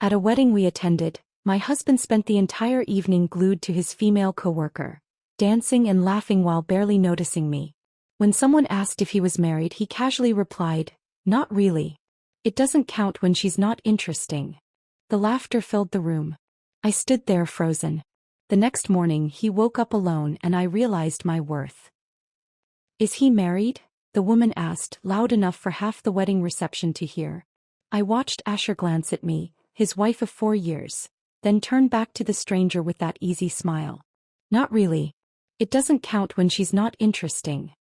At a wedding we attended, my husband spent the entire evening glued to his female coworker, dancing and laughing while barely noticing me. When someone asked if he was married, he casually replied, "Not really. It doesn't count when she's not interesting." The laughter filled the room. I stood there frozen. The next morning he woke up alone and I realized my worth. "Is he married?" the woman asked, loud enough for half the wedding reception to hear. I watched Asher glance at me, his wife of 4 years, then turn back to the stranger with that easy smile. "Not really. It doesn't count when she's not interesting."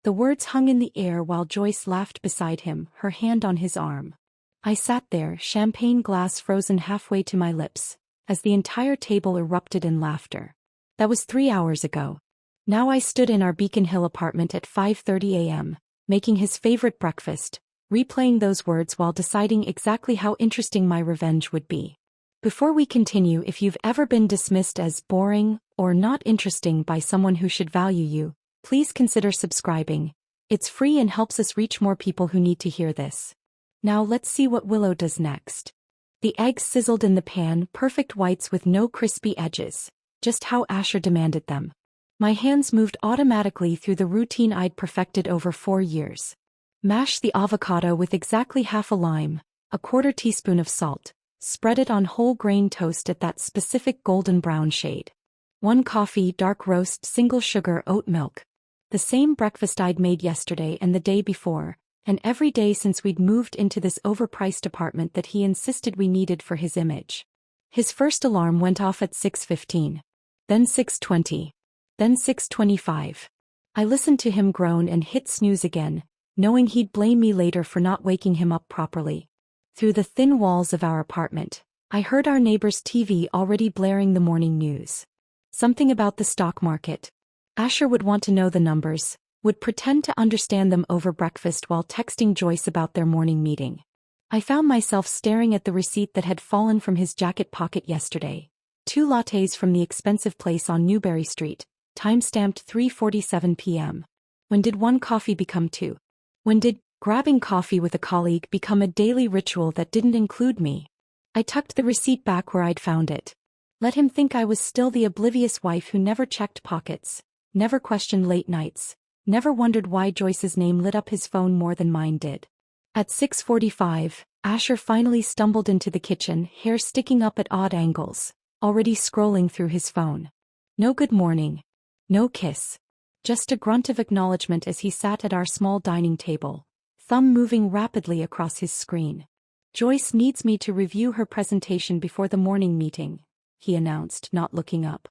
The words hung in the air while Joyce laughed beside him, her hand on his arm. I sat there, champagne glass frozen halfway to my lips, as the entire table erupted in laughter. That was 3 hours ago. Now I stood in our Beacon Hill apartment at 5:30 a.m., making his favorite breakfast, replaying those words while deciding exactly how interesting my revenge would be. Before we continue, if you've ever been dismissed as boring or not interesting by someone who should value you, please consider subscribing. It's free and helps us reach more people who need to hear this. Now let's see what Willow does next. The eggs sizzled in the pan, perfect whites with no crispy edges, just how Asher demanded them. My hands moved automatically through the routine I'd perfected over 4 years. Mash the avocado with exactly half a lime, a 1/4 teaspoon of salt. Spread it on whole grain toast at that specific golden brown shade. 1 coffee, dark roast, single sugar, oat milk. The same breakfast I'd made yesterday and the day before, and every day since we'd moved into this overpriced apartment that he insisted we needed for his image. His first alarm went off at 6:15. Then 6:20. Then 6:25. I listened to him groan and hit snooze again, knowing he'd blame me later for not waking him up properly. Through the thin walls of our apartment, I heard our neighbor's TV already blaring the morning news. Something about the stock market. Asher would want to know the numbers, would pretend to understand them over breakfast while texting Joyce about their morning meeting. I found myself staring at the receipt that had fallen from his jacket pocket yesterday. 2 lattes from the expensive place on Newberry Street, time-stamped 3:47 p.m. When did 1 coffee become 2? When did grabbing coffee with a colleague become a daily ritual that didn't include me? I tucked the receipt back where I'd found it. Let him think I was still the oblivious wife who never checked pockets, never questioned late nights, never wondered why Joyce's name lit up his phone more than mine did. At 6:45, Asher finally stumbled into the kitchen, hair sticking up at odd angles, already scrolling through his phone. No good morning. No kiss. Just a grunt of acknowledgement as he sat at our small dining table, thumb moving rapidly across his screen. "Joyce needs me to review her presentation before the morning meeting," he announced, not looking up.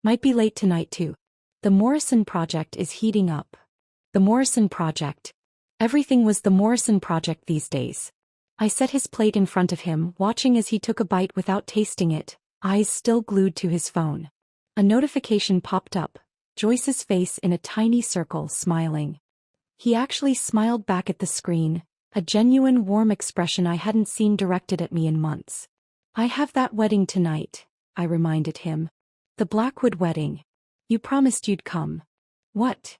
"Might be late tonight too. The Morrison project is heating up." The Morrison project. Everything was the Morrison project these days. I set his plate in front of him, watching as he took a bite without tasting it, eyes still glued to his phone. A notification popped up, Joyce's face in a tiny circle, smiling. He actually smiled back at the screen, a genuine warm expression I hadn't seen directed at me in months. "I have that wedding tonight," I reminded him. "The Blackwood wedding. You promised you'd come." "What?"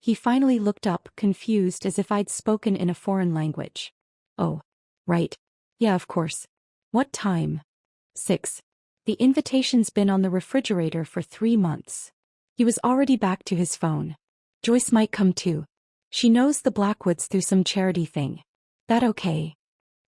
He finally looked up, confused as if I'd spoken in a foreign language. "Oh, right. Yeah, of course. What time?" 6. The invitation's been on the refrigerator for 3 months. He was already back to his phone. "Joyce might come too. She knows the Blackwoods through some charity thing. That okay?"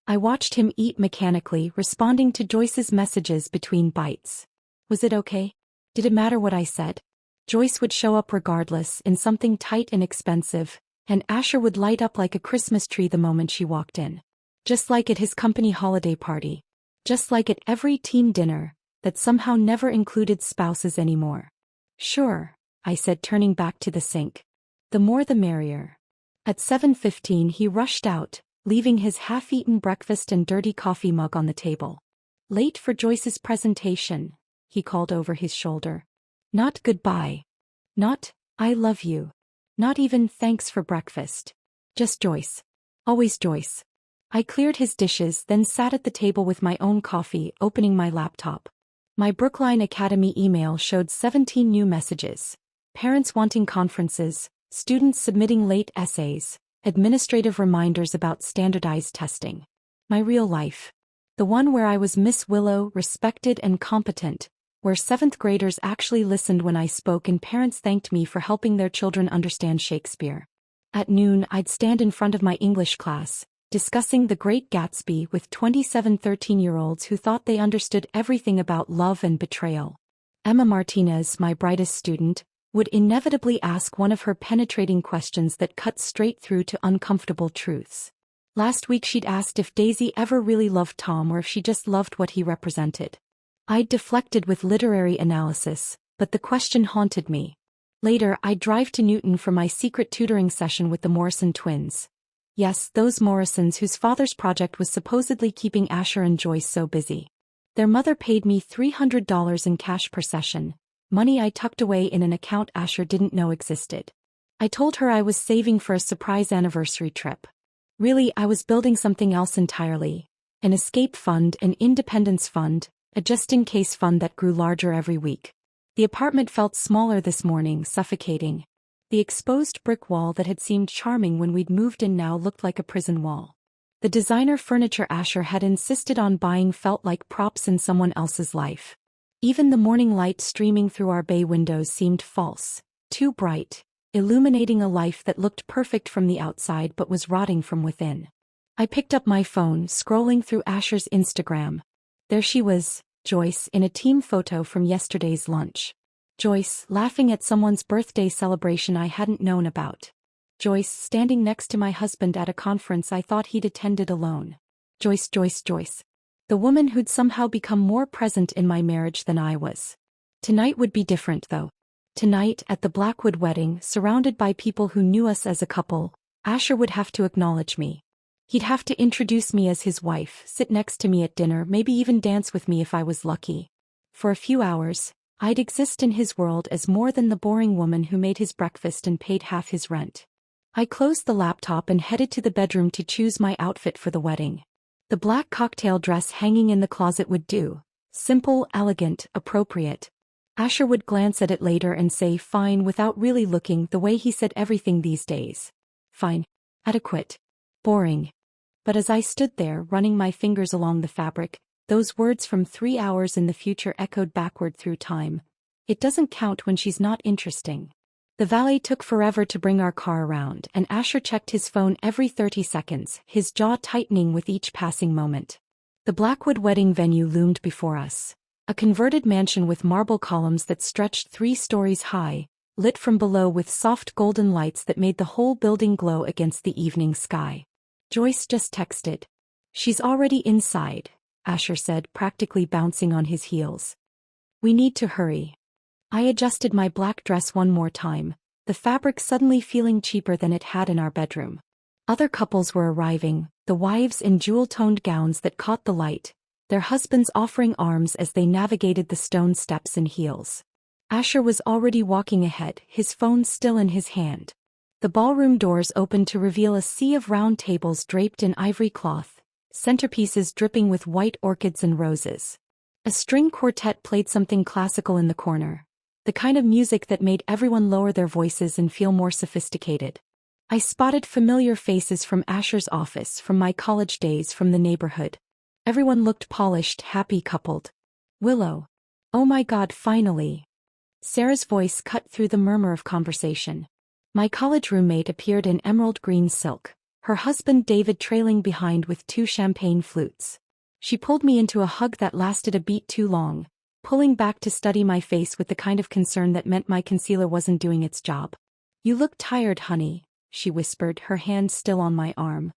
I watched him eat mechanically, responding to Joyce's messages between bites. Was it okay? Did it matter what I said? Joyce would show up regardless, in something tight and expensive, and Asher would light up like a Christmas tree the moment she walked in. Just like at his company holiday party. Just like at every team dinner, that somehow never included spouses anymore. "Sure," I said, turning back to the sink. "The more the merrier." At 7:15 he rushed out, leaving his half-eaten breakfast and dirty coffee mug on the table. "Late for Joyce's presentation," he called over his shoulder. Not goodbye. Not, "I love you." Not even "thanks for breakfast." Just Joyce. Always Joyce. I cleared his dishes, then sat at the table with my own coffee, opening my laptop. My Brookline Academy email showed 17 new messages. Parents wanting conferences, students submitting late essays, administrative reminders about standardized testing. My real life. The one where I was Miss Willow, respected and competent, where 7th graders actually listened when I spoke and parents thanked me for helping their children understand Shakespeare. At noon, I'd stand in front of my English class, discussing The Great Gatsby with 27 13-year-olds who thought they understood everything about love and betrayal. Emma Martinez, my brightest student, would inevitably ask one of her penetrating questions that cut straight through to uncomfortable truths. Last week she'd asked if Daisy ever really loved Tom or if she just loved what he represented. I'd deflected with literary analysis, but the question haunted me. Later, I'd drive to Newton for my secret tutoring session with the Morrison twins. Yes, those Morrisons whose father's project was supposedly keeping Asher and Joyce so busy. Their mother paid me $300 in cash per session, money I tucked away in an account Asher didn't know existed. I told her I was saving for a surprise anniversary trip. Really, I was building something else entirely. An escape fund, an independence fund, a just-in-case fund that grew larger every week. The apartment felt smaller this morning, suffocating. The exposed brick wall that had seemed charming when we'd moved in now looked like a prison wall. The designer furniture Asher had insisted on buying felt like props in someone else's life. Even the morning light streaming through our bay windows seemed false, too bright, illuminating a life that looked perfect from the outside but was rotting from within. I picked up my phone, scrolling through Asher's Instagram. There she was, Joyce, in a team photo from yesterday's lunch. Joyce, laughing at someone's birthday celebration I hadn't known about. Joyce, standing next to my husband at a conference I thought he'd attended alone. Joyce. The woman who'd somehow become more present in my marriage than I was. Tonight would be different though. Tonight, at the Blackwood wedding, surrounded by people who knew us as a couple, Asher would have to acknowledge me. He'd have to introduce me as his wife, sit next to me at dinner, maybe even dance with me if I was lucky. For a few hours, I'd exist in his world as more than the boring woman who made his breakfast and paid half his rent. I closed the laptop and headed to the bedroom to choose my outfit for the wedding. The black cocktail dress hanging in the closet would do. Simple, elegant, appropriate. Asher would glance at it later and say fine without really looking, the way he said everything these days. Fine. Adequate. Boring. But as I stood there, running my fingers along the fabric, those words from 3 hours in the future echoed backward through time. It doesn't count when she's not interesting. The valet took forever to bring our car around, and Asher checked his phone every 30 seconds, his jaw tightening with each passing moment. The Blackwood wedding venue loomed before us. A converted mansion with marble columns that stretched 3 stories high, lit from below with soft golden lights that made the whole building glow against the evening sky. Joyce just texted. She's already inside, Asher said, practically bouncing on his heels. We need to hurry. I adjusted my black dress one more time, the fabric suddenly feeling cheaper than it had in our bedroom. Other couples were arriving, the wives in jewel-toned gowns that caught the light, their husbands offering arms as they navigated the stone steps in heels. Asher was already walking ahead, his phone still in his hand. The ballroom doors opened to reveal a sea of round tables draped in ivory cloth, centerpieces dripping with white orchids and roses. A string quartet played something classical in the corner, the kind of music that made everyone lower their voices and feel more sophisticated. I spotted familiar faces from Asher's office, from my college days, from the neighborhood. Everyone looked polished, happy, coupled. Willow. Oh my God, finally. Sarah's voice cut through the murmur of conversation. My college roommate appeared in emerald green silk, her husband David trailing behind with 2 champagne flutes. She pulled me into a hug that lasted a beat too long, pulling back to study my face with the kind of concern that meant my concealer wasn't doing its job. You look tired, honey, she whispered, her hand still on my arm.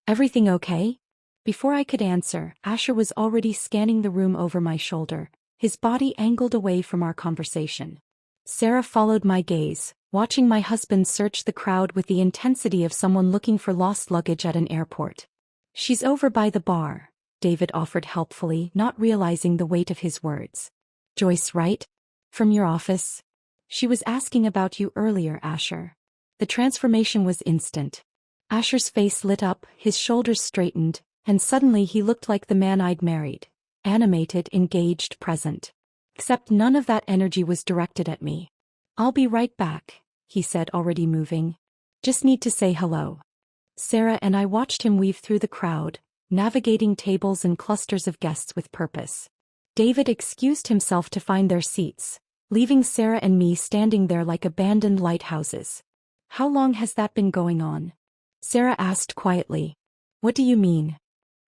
Everything okay? Before I could answer, Asher was already scanning the room over my shoulder, his body angled away from our conversation. Sarah followed my gaze, watching my husband search the crowd with the intensity of someone looking for lost luggage at an airport. She's over by the bar, David offered helpfully, not realizing the weight of his words. Joyce, right? From your office? She was asking about you earlier, Asher. The transformation was instant. Asher's face lit up, his shoulders straightened, and suddenly he looked like the man I'd married. Animated, engaged, present. Except none of that energy was directed at me. I'll be right back, he said, already moving. Just need to say hello. Sarah and I watched him weave through the crowd, navigating tables and clusters of guests with purpose. David excused himself to find their seats, leaving Sarah and me standing there like abandoned lighthouses. "How long has that been going on?" Sarah asked quietly. "What do you mean?"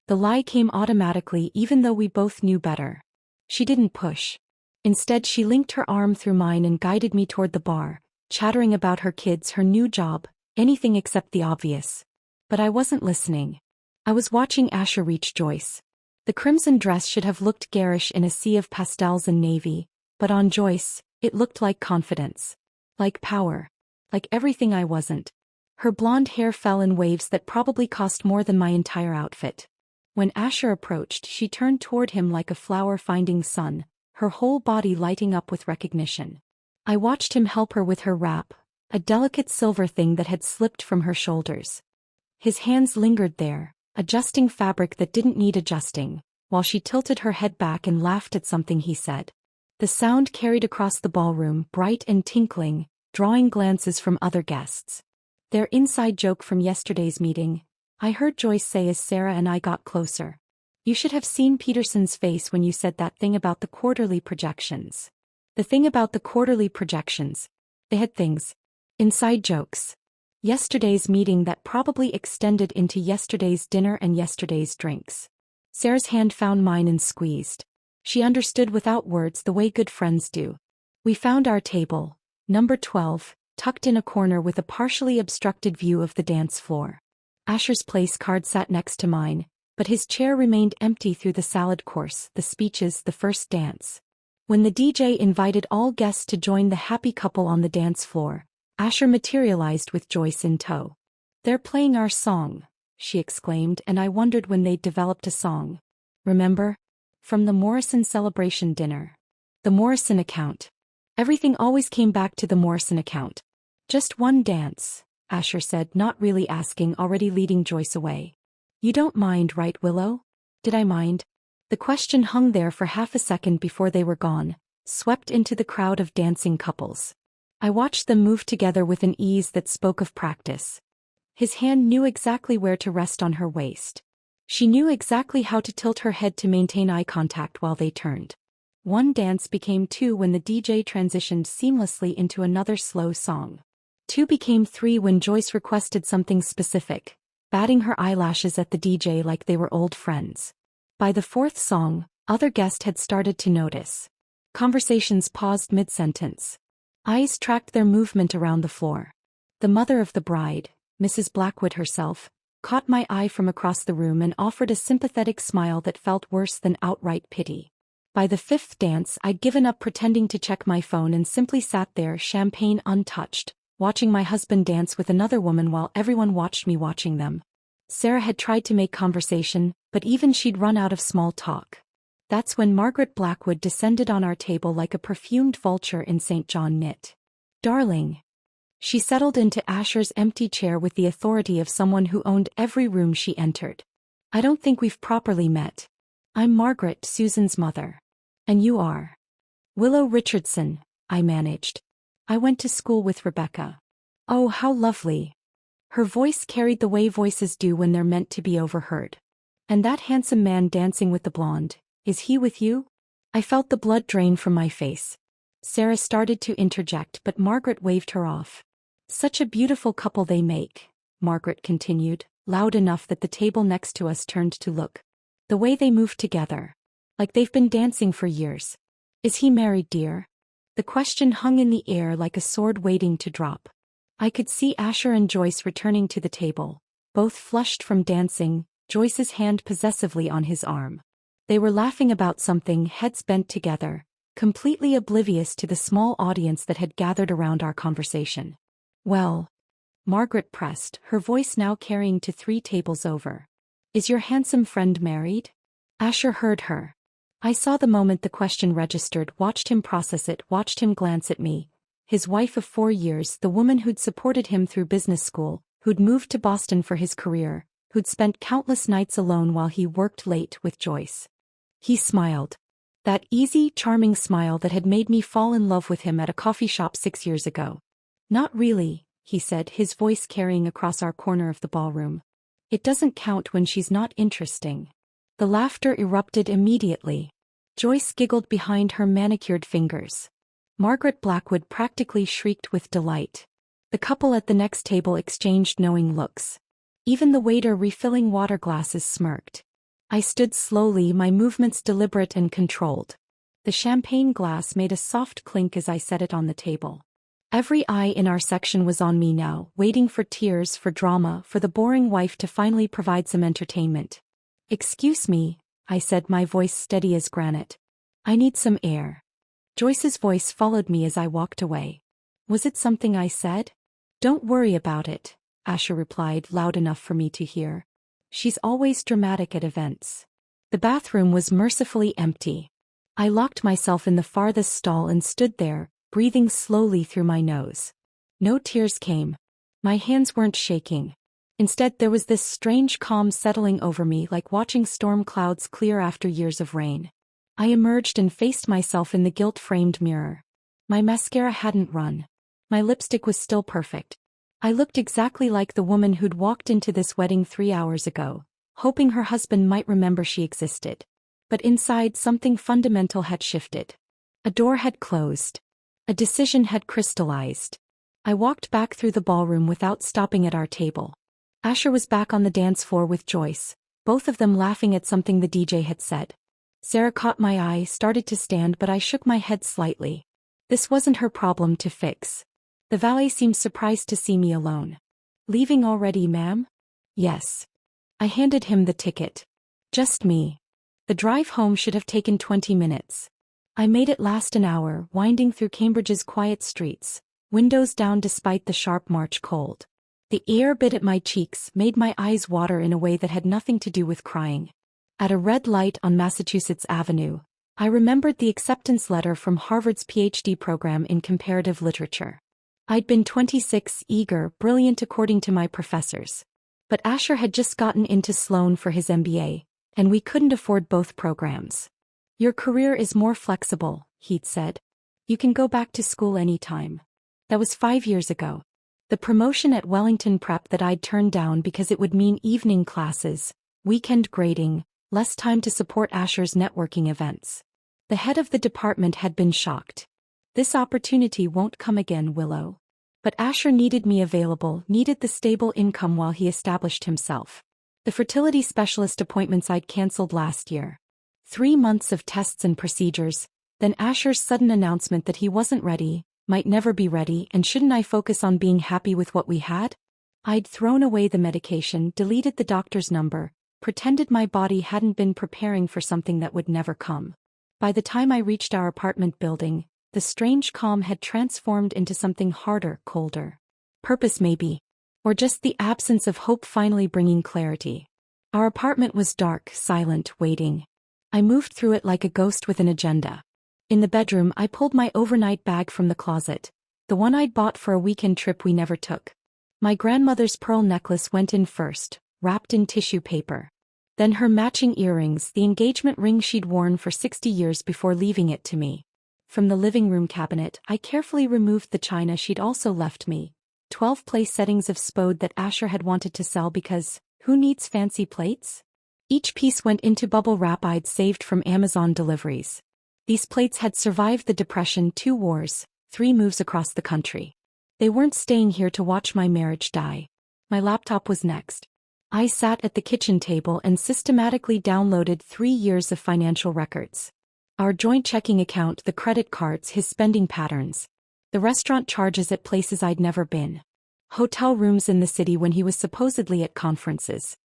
The lie came automatically even though we both knew better. She didn't push. Instead she linked her arm through mine and guided me toward the bar, chattering about her kids, her new job, anything except the obvious. But I wasn't listening. I was watching Asher reach Joyce. The crimson dress should have looked garish in a sea of pastels and navy, but on Joyce, it looked like confidence. Like power. Like everything I wasn't. Her blonde hair fell in waves that probably cost more than my entire outfit. When Asher approached, she turned toward him like a flower finding sun, her whole body lighting up with recognition. I watched him help her with her wrap, a delicate silver thing that had slipped from her shoulders. His hands lingered there, adjusting fabric that didn't need adjusting, while she tilted her head back and laughed at something he said. The sound carried across the ballroom, bright and tinkling, drawing glances from other guests. "Their inside joke from yesterday's meeting," I heard Joyce say as Sarah and I got closer. "You should have seen Peterson's face when you said that thing about the quarterly projections." The thing about the quarterly projections. They had things. Inside jokes. Yesterday's meeting that probably extended into yesterday's dinner and yesterday's drinks. Sarah's hand found mine and squeezed. She understood without words the way good friends do. We found our table, number 12, tucked in a corner with a partially obstructed view of the dance floor. Asher's place card sat next to mine, but his chair remained empty through the salad course, the speeches, the first dance. When the DJ invited all guests to join the happy couple on the dance floor, Asher materialized with Joyce in tow. "They're playing our song," she exclaimed, and I wondered when they'd developed a song. "Remember? From the Morrison celebration dinner. The Morrison account. Everything always came back to the Morrison account." "Just one dance," Asher said, not really asking, already leading Joyce away. "You don't mind, right, Willow?" Did I mind? The question hung there for half a second before they were gone, swept into the crowd of dancing couples. I watched them move together with an ease that spoke of practice. His hand knew exactly where to rest on her waist. She knew exactly how to tilt her head to maintain eye contact while they turned. One dance became two when the DJ transitioned seamlessly into another slow song. Two became three when Joyce requested something specific, batting her eyelashes at the DJ like they were old friends. By the fourth song, other guests had started to notice. Conversations paused mid-sentence. Eyes tracked their movement around the floor. The mother of the bride, Mrs. Blackwood herself, caught my eye from across the room and offered a sympathetic smile that felt worse than outright pity. By the fifth dance, I'd given up pretending to check my phone and simply sat there, champagne untouched, watching my husband dance with another woman while everyone watched me watching them. Sarah had tried to make conversation, but even she'd run out of small talk. That's when Margaret Blackwood descended on our table like a perfumed vulture in St. John knit. "Darling." She settled into Asher's empty chair with the authority of someone who owned every room she entered. "I don't think we've properly met. I'm Margaret, Susan's mother. And you are?" "Willow Richardson," I managed. "I went to school with Rebecca." "Oh, how lovely." Her voice carried the way voices do when they're meant to be overheard. "And that handsome man dancing with the blonde, is he with you?" I felt the blood drain from my face. Sarah started to interject, but Margaret waved her off. "Such a beautiful couple they make," Margaret continued, loud enough that the table next to us turned to look. "The way they move together. Like they've been dancing for years." "Is he married, dear?" The question hung in the air like a sword waiting to drop. I could see Asher and Joyce returning to the table, both flushed from dancing, Joyce's hand possessively on his arm. They were laughing about something, heads bent together, completely oblivious to the small audience that had gathered around our conversation. "Well," Margaret pressed, her voice now carrying to 3 tables over. "Is your handsome friend married?" Asher heard her. I saw the moment the question registered, watched him process it, watched him glance at me. His wife of 4 years, the woman who'd supported him through business school, who'd moved to Boston for his career, who'd spent countless nights alone while he worked late with Joyce. He smiled. That easy, charming smile that had made me fall in love with him at a coffee shop 6 years ago. "Not really," he said, his voice carrying across our corner of the ballroom. It doesn't count when she's not interesting. The laughter erupted immediately. Joyce giggled behind her manicured fingers. Margaret Blackwood practically shrieked with delight. The couple at the next table exchanged knowing looks. Even the waiter refilling water glasses smirked. I stood slowly, my movements deliberate and controlled. The champagne glass made a soft clink as I set it on the table. Every eye in our section was on me now, waiting for tears, for drama, for the boring wife to finally provide some entertainment. "Excuse me," I said, my voice steady as granite. "I need some air." Joyce's voice followed me as I walked away. "Was it something I said?" "Don't worry about it," Asher replied, loud enough for me to hear. "She's always dramatic at events." The bathroom was mercifully empty. I locked myself in the farthest stall and stood there, breathing slowly through my nose. No tears came. My hands weren't shaking. Instead, there was this strange calm settling over me, like watching storm clouds clear after years of rain. I emerged and faced myself in the gilt-framed mirror. My mascara hadn't run. My lipstick was still perfect. I looked exactly like the woman who'd walked into this wedding 3 hours ago, hoping her husband might remember she existed. But inside, something fundamental had shifted. A door had closed. A decision had crystallized. I walked back through the ballroom without stopping at our table. Asher was back on the dance floor with Joyce, both of them laughing at something the DJ had said. Sarah caught my eye, started to stand, but I shook my head slightly. This wasn't her problem to fix. The valet seemed surprised to see me alone. "Leaving already, ma'am?" "Yes." I handed him the ticket. "Just me." The drive home should have taken 20 minutes. I made it last an hour, winding through Cambridge's quiet streets, windows down despite the sharp March cold. The air bit at my cheeks, made my eyes water in a way that had nothing to do with crying. At a red light on Massachusetts Avenue, I remembered the acceptance letter from Harvard's PhD program in comparative literature. I'd been 26, eager, brilliant according to my professors. But Asher had just gotten into Sloan for his MBA, and we couldn't afford both programs. "Your career is more flexible," he'd said. "You can go back to school anytime." That was 5 years ago. The promotion at Wellington Prep that I'd turned down because it would mean evening classes, weekend grading, less time to support Asher's networking events. The head of the department had been shocked. "This opportunity won't come again, Willow." But Asher needed me available, needed the stable income while he established himself. The fertility specialist appointments I'd canceled last year. 3 months of tests and procedures, then Asher's sudden announcement that he wasn't ready, might never be ready, and shouldn't I focus on being happy with what we had? I'd thrown away the medication, deleted the doctor's number, pretended my body hadn't been preparing for something that would never come. By the time I reached our apartment building, the strange calm had transformed into something harder, colder. Purpose maybe. Or just the absence of hope finally bringing clarity. Our apartment was dark, silent, waiting. I moved through it like a ghost with an agenda. In the bedroom, I pulled my overnight bag from the closet, the one I'd bought for a weekend trip we never took. My grandmother's pearl necklace went in first, wrapped in tissue paper. Then her matching earrings, the engagement ring she'd worn for 60 years before leaving it to me. From the living room cabinet, I carefully removed the china she'd also left me. 12 place settings of spode that Asher had wanted to sell because, who needs fancy plates? Each piece went into bubble wrap I'd saved from Amazon deliveries. These plates had survived the Depression, 2 wars, 3 moves across the country. They weren't staying here to watch my marriage die. My laptop was next. I sat at the kitchen table and systematically downloaded 3 years of financial records. Our joint checking account, the credit cards, his spending patterns. The restaurant charges at places I'd never been. Hotel rooms in the city when he was supposedly at conferences.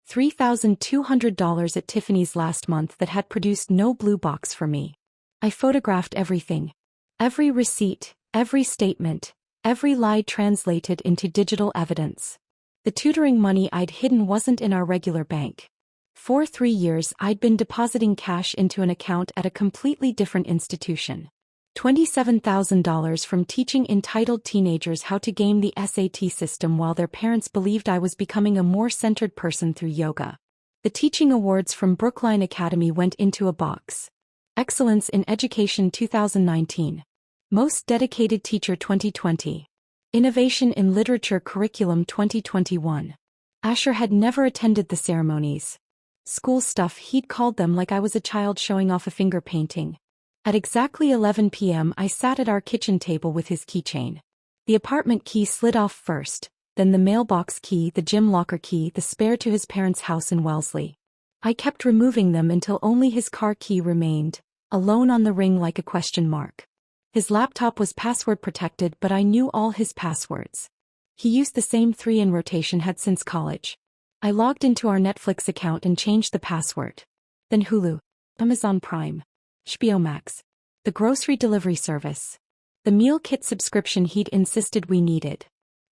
$3,200 at Tiffany's last month that had produced no blue box for me. I photographed everything. Every receipt, every statement, every lie translated into digital evidence. The tutoring money I'd hidden wasn't in our regular bank. For 3 years I'd been depositing cash into an account at a completely different institution. $27,000 from teaching entitled teenagers how to game the SAT system while their parents believed I was becoming a more centered person through yoga. The teaching awards from Brookline Academy went into a box. Excellence in Education 2019. Most Dedicated Teacher 2020. Innovation in Literature Curriculum 2021. Asher had never attended the ceremonies. School stuff, he'd called them like I was a child showing off a finger painting. At exactly 11 p.m. I sat at our kitchen table with his keychain. The apartment key slid off first, then the mailbox key, the gym locker key, the spare to his parents' house in Wellesley. I kept removing them until only his car key remained, alone on the ring like a question mark. His laptop was password protected, but I knew all his passwords. He used the same 3 in rotation had since college. I logged into our Netflix account and changed the password. Then Hulu, Amazon Prime, HBO Max, the grocery delivery service, the meal kit subscription he'd insisted we needed.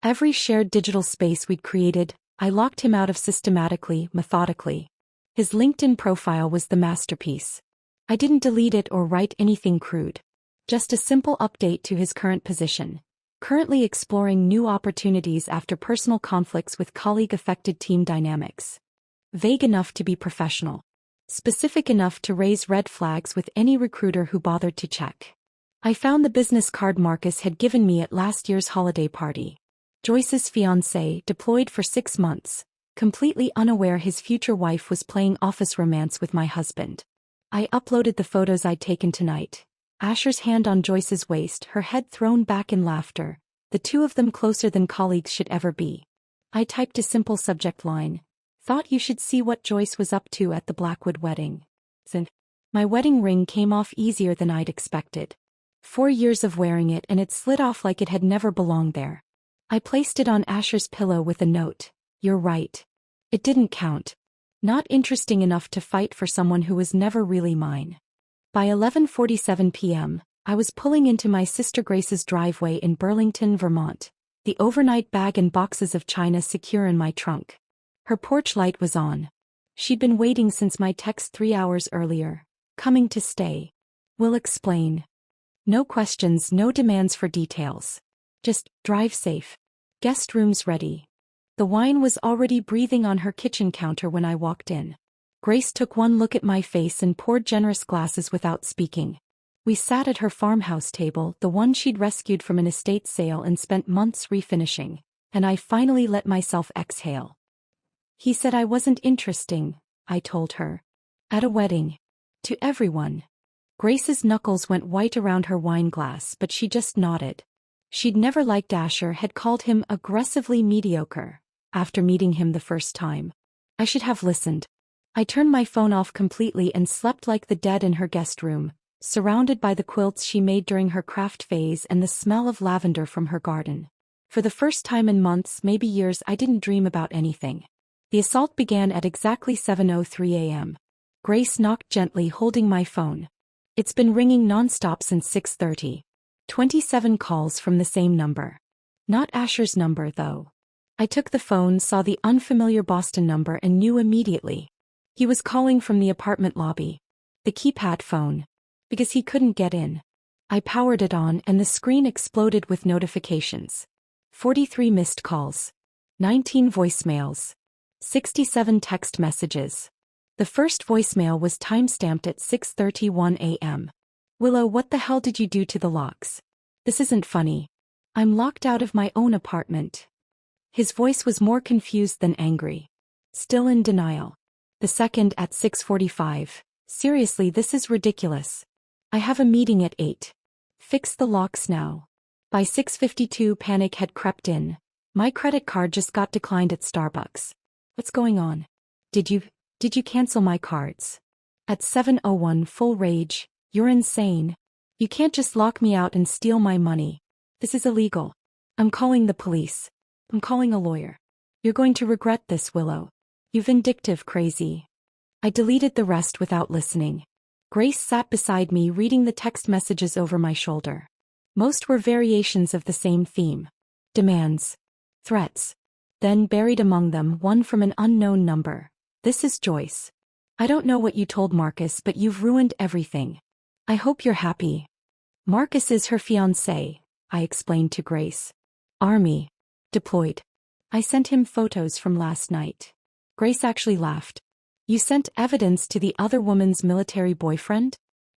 Every shared digital space we'd created, I locked him out of systematically, methodically. His LinkedIn profile was the masterpiece. I didn't delete it or write anything crude. Just a simple update to his current position. Currently exploring new opportunities after personal conflicts with colleague-affected team dynamics. Vague enough to be professional. Specific enough to raise red flags with any recruiter who bothered to check. I found the business card Marcus had given me at last year's holiday party. Joyce's fiancé, deployed for 6 months, completely unaware his future wife was playing office romance with my husband. I uploaded the photos I'd taken tonight. Asher's hand on Joyce's waist, her head thrown back in laughter, the two of them closer than colleagues should ever be. I typed a simple subject line. Thought you should see what Joyce was up to at the Blackwood wedding. My wedding ring came off easier than I'd expected. 4 years of wearing it and it slid off like it had never belonged there. I placed it on Asher's pillow with a note. You're right. It didn't count. Not interesting enough to fight for someone who was never really mine. By 11:47 p.m., I was pulling into my sister Grace's driveway in Burlington, Vermont, the overnight bag and boxes of china secure in my trunk. Her porch light was on. She'd been waiting since my text 3 hours earlier. Coming to stay. Will explain. No questions, no demands for details. Just, drive safe. Guest rooms ready. The wine was already breathing on her kitchen counter when I walked in. Grace took one look at my face and poured generous glasses without speaking. We sat at her farmhouse table, the one she'd rescued from an estate sale and spent months refinishing, and I finally let myself exhale. He said I wasn't interesting, I told her. At a wedding. To everyone. Grace's knuckles went white around her wine glass, but she just nodded. She'd never liked Asher, had called him aggressively mediocre, after meeting him the first time. I should have listened. I turned my phone off completely and slept like the dead in her guest room, surrounded by the quilts she made during her craft phase and the smell of lavender from her garden. For the first time in months, maybe years, I didn't dream about anything. The assault began at exactly 7:03 a.m. Grace knocked gently, holding my phone. It's been ringing nonstop since 6:30. 27 calls from the same number. Not Asher's number, though. I took the phone, saw the unfamiliar Boston number and knew immediately. He was calling from the apartment lobby. The keypad phone. Because he couldn't get in. I powered it on and the screen exploded with notifications. 43 missed calls. 19 voicemails. 67 text messages. The first voicemail was timestamped at 6:31 a.m. Willow, what the hell did you do to the locks? This isn't funny. I'm locked out of my own apartment. His voice was more confused than angry. Still in denial. The second at 6:45. Seriously, this is ridiculous. I have a meeting at 8. Fix the locks now. By 6:52, panic had crept in. My credit card just got declined at Starbucks. What's going on? Did you cancel my cards? At 7:01, full rage. You're insane. You can't just lock me out and steal my money. This is illegal. I'm calling the police. I'm calling a lawyer. You're going to regret this, Willow. You vindictive crazy. I deleted the rest without listening. Grace sat beside me reading the text messages over my shoulder. Most were variations of the same theme. Demands. Threats. Then buried among them, one from an unknown number. This is Joyce. I don't know what you told Marcus, but you've ruined everything. I hope you're happy. Marcus is her fiancé, I explained to Grace. Army. Deployed. I sent him photos from last night. Grace actually laughed. You sent evidence to the other woman's military boyfriend?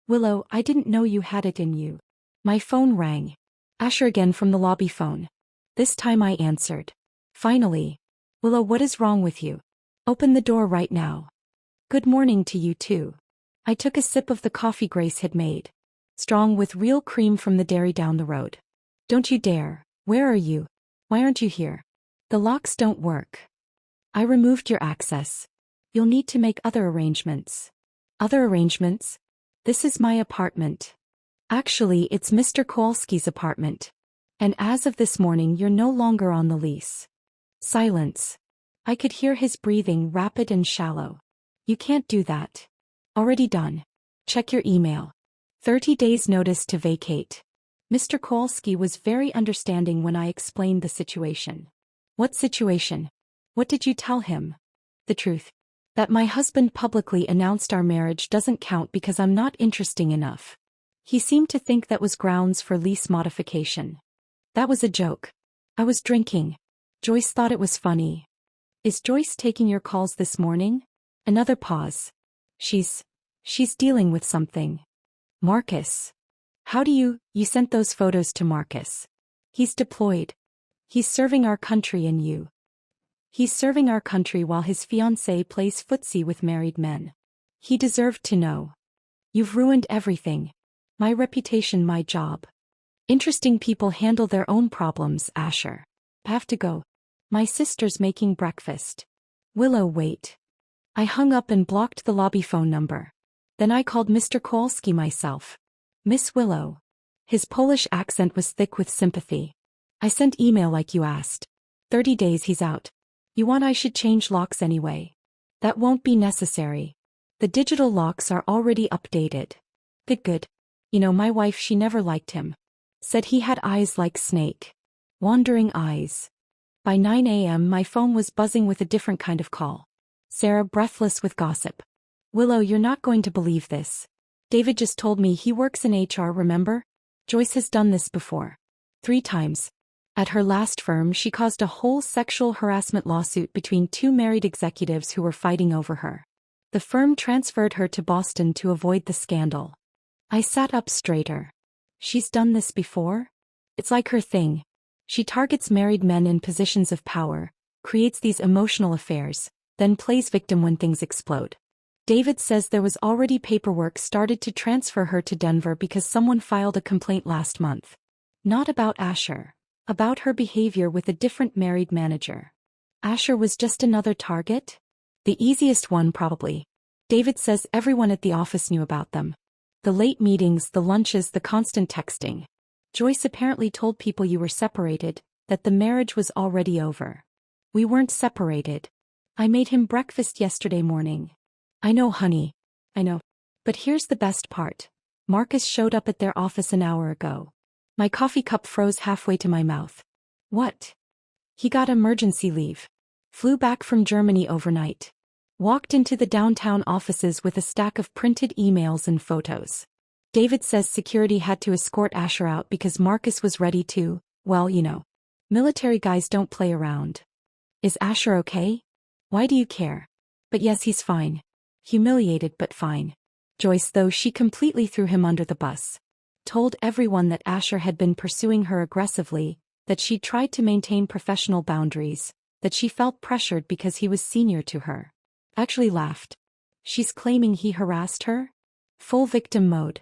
Willow, I didn't know you had it in you. My phone rang. Asher again from the lobby phone. This time I answered. Finally. Willow, what is wrong with you? Open the door right now. Good morning to you too. I took a sip of the coffee Grace had made. Strong with real cream from the dairy down the road. Don't you dare. Where are you? Why aren't you here? The locks don't work. I removed your access. You'll need to make other arrangements. Other arrangements? This is my apartment. Actually, it's Mr. Kowalski's apartment. And as of this morning, you're no longer on the lease. Silence. I could hear his breathing, rapid and shallow. You can't do that. Already done. Check your email. 30 days notice to vacate. Mr. Kowalski was very understanding when I explained the situation. What situation? What did you tell him? The truth. That my husband publicly announced our marriage doesn't count because I'm not interesting enough. He seemed to think that was grounds for lease modification. That was a joke. I was drinking. Joyce thought it was funny. Is Joyce taking your calls this morning? Another pause. She's dealing with something. Marcus. How do you sent those photos to Marcus? He's deployed. He's serving our country and you. He's serving our country while his fiancée plays footsie with married men. He deserved to know. You've ruined everything. My reputation, my job. Interesting people handle their own problems, Asher. Have to go. My sister's making breakfast. Willow, wait. I hung up and blocked the lobby phone number. Then I called Mr. Kowalski myself. Miss Willow. His Polish accent was thick with sympathy. I sent email like you asked. 30 days he's out. You want I should change locks anyway? That won't be necessary. The digital locks are already updated. Good. You know, my wife, she never liked him. Said he had eyes like snake. Wandering eyes. By 9 a.m. my phone was buzzing with a different kind of call. Sarah, breathless with gossip. Willow, you're not going to believe this. David just told me he works in HR, remember? Joyce has done this before. 3 times. At her last firm, she caused a whole sexual harassment lawsuit between 2 married executives who were fighting over her. The firm transferred her to Boston to avoid the scandal. I sat up straighter. She's done this before? It's like her thing. She targets married men in positions of power, creates these emotional affairs, then plays victim when things explode. David says there was already paperwork started to transfer her to Denver because someone filed a complaint last month. Not about Asher. About her behavior with a different married manager. Asher was just another target? The easiest one probably. David says everyone at the office knew about them. The late meetings, the lunches, the constant texting. Joyce apparently told people you were separated, that the marriage was already over. We weren't separated. I made him breakfast yesterday morning. I know, honey. I know. But here's the best part. Marcus showed up at their office an hour ago. My coffee cup froze halfway to my mouth. What? He got emergency leave. Flew back from Germany overnight. Walked into the downtown offices with a stack of printed emails and photos. David says security had to escort Asher out because Marcus was ready to, well, you know. Military guys don't play around. Is Asher okay? Why do you care? But yes, he's fine. Humiliated but fine. Joyce, though, she completely threw him under the bus. Told everyone that Asher had been pursuing her aggressively, that she tried to maintain professional boundaries, that she felt pressured because he was senior to her. Actually laughed. She's claiming he harassed her? Full victim mode.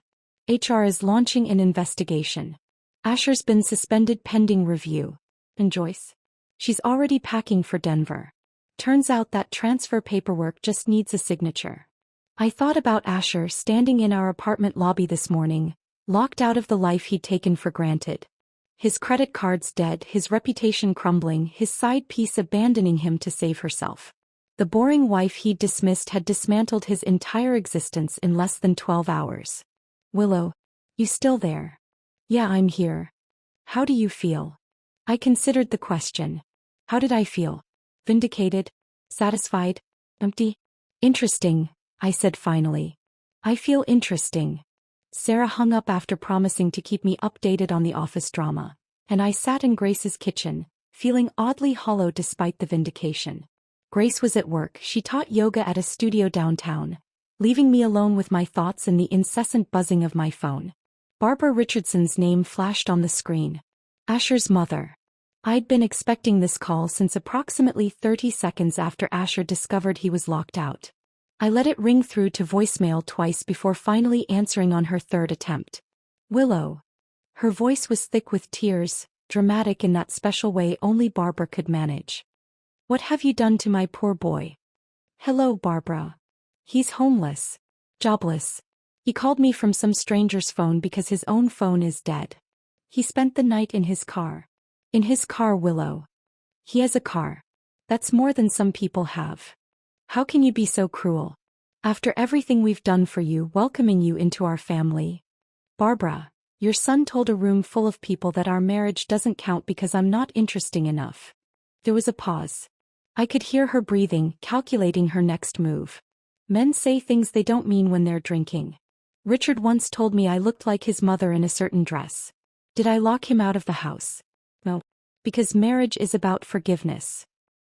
HR is launching an investigation. Asher's been suspended pending review. And Joyce? She's already packing for Denver. Turns out that transfer paperwork just needs a signature. I thought about Asher standing in our apartment lobby this morning, locked out of the life he'd taken for granted. His credit cards dead, his reputation crumbling, his side piece abandoning him to save herself. The boring wife he'd dismissed had dismantled his entire existence in less than 12 hours. Willow, you still there? Yeah, I'm here. How do you feel? I considered the question. How did I feel? Vindicated? Satisfied? Empty? Interesting, I said finally. I feel interesting. Sarah hung up after promising to keep me updated on the office drama, and I sat in Grace's kitchen, feeling oddly hollow despite the vindication. Grace was at work. She taught yoga at a studio downtown, leaving me alone with my thoughts and the incessant buzzing of my phone. Barbara Richardson's name flashed on the screen. Asher's mother. I'd been expecting this call since approximately 30 seconds after Asher discovered he was locked out. I let it ring through to voicemail twice before finally answering on her third attempt. Willow. Her voice was thick with tears, dramatic in that special way only Barbara could manage. What have you done to my poor boy? Hello, Barbara. He's homeless. Jobless. He called me from some stranger's phone because his own phone is dead. He spent the night in his car. In his car, Willow. He has a car. That's more than some people have. How can you be so cruel? After everything we've done for you, welcoming you into our family. Barbara, your son told a room full of people that our marriage doesn't count because I'm not interesting enough. There was a pause. I could hear her breathing, calculating her next move. Men say things they don't mean when they're drinking. Richard once told me I looked like his mother in a certain dress. Did I lock him out of the house? No. Because marriage is about forgiveness.